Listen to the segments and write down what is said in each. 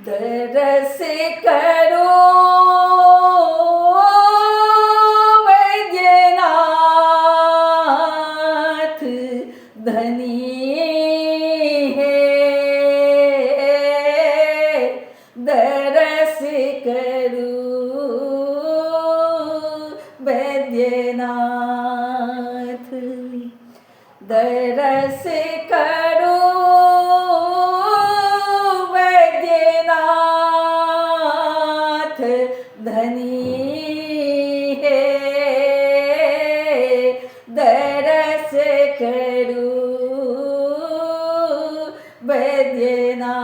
दरस करो वैद्यनाथ धनी है, दरस करो वैद्यनाथ, दरस करो धनी है, दरस करो वैद्यनाथ।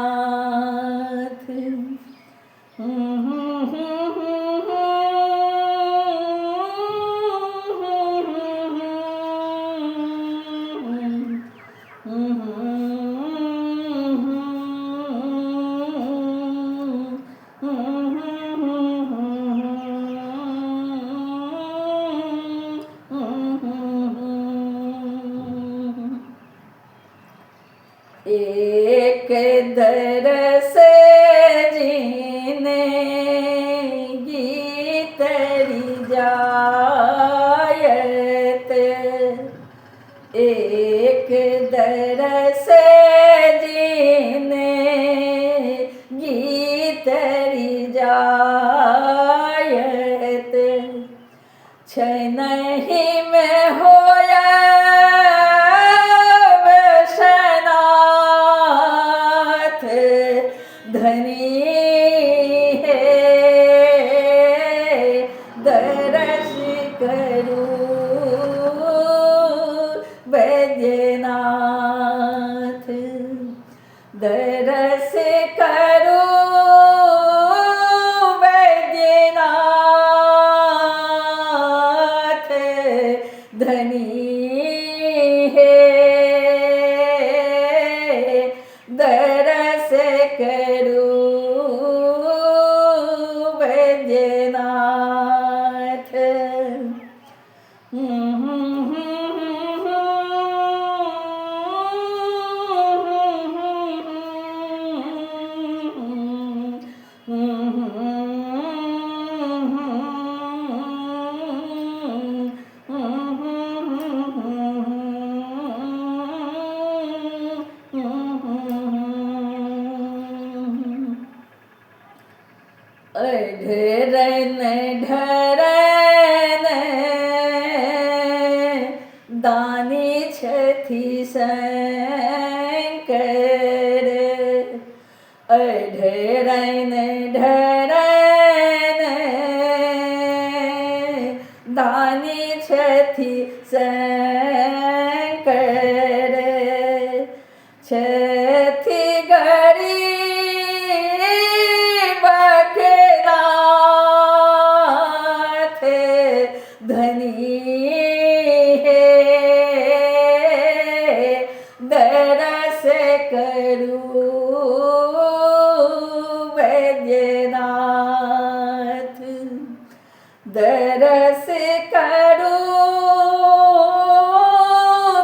एक दरस जिंदगी तरी जायत, एक दरस जिंदगी तरी जायत, छनहि में होया धनी है, दरस करो वैद्यनाथ, दरस करो वैद्यनाथ धनी है, दरस करो वैद्यनाथ। ढरन ढरन दानी छथि शंकर, ढरन ढरन दानी छथि शंकर, छथि गरीब धनी है, दरस करो वैद्यनाथ, दरस करो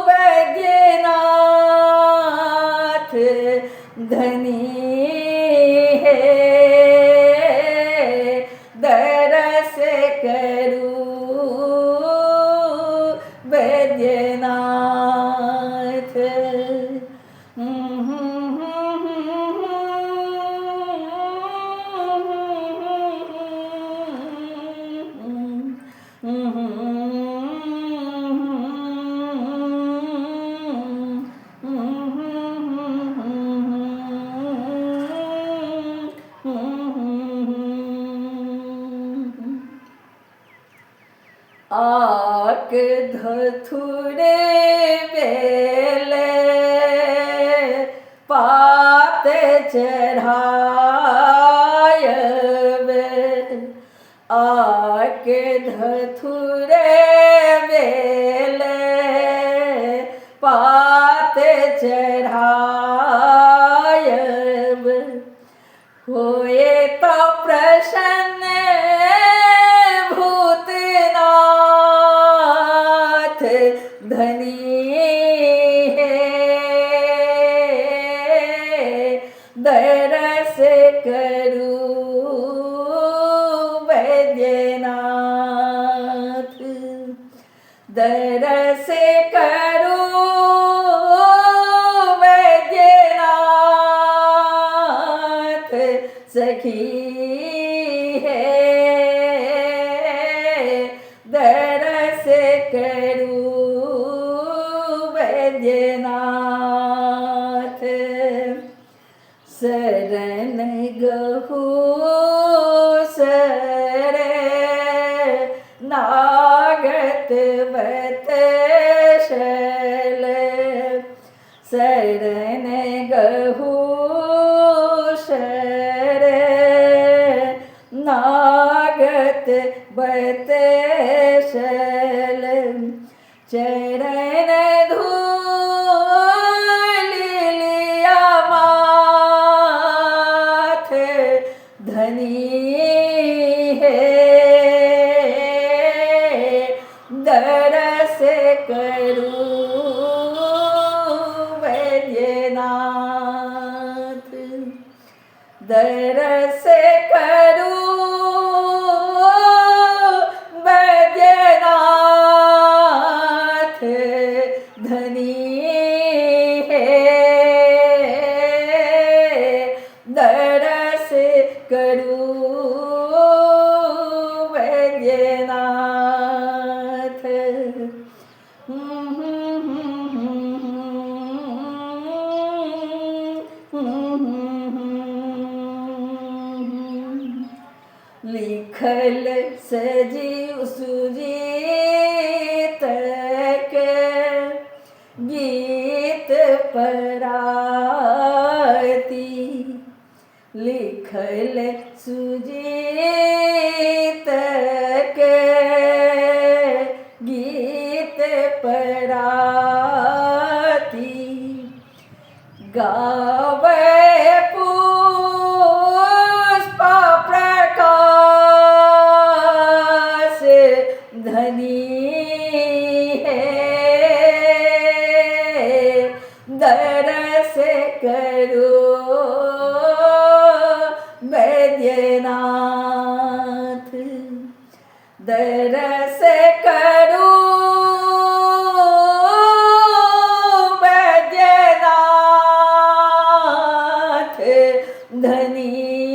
वैद्यनाथ धनी है, दरस करो वैद्यनाथ। आक धथुरे बेले पात चढ़ायब, आक के धथुरे बेले पात चढ़ायब होए तो प्रसन्न भूतनाथ धनी है दरस करूं वैद्यनाथ दरस करूं वैद्यनाथ सखी है दरस करूं वैद्यनाथ शरण गहू सरे नागत बतशल शरण गहू सरे नागत बतशल चरण धूल लिया माथ धनी है दरस करूं वैद्यनाथ दरस करूं वैद्यनाथ धनी है दरस करूं वैद्यनाथ लिखल सजीव सुजीत के गीत पराती लिखल सुजीत के गीत पराती गावे पुष्प प्रकाश धनी है दरस करूं वैद्यनाथ दरस करूं वैद्यनाथ धनी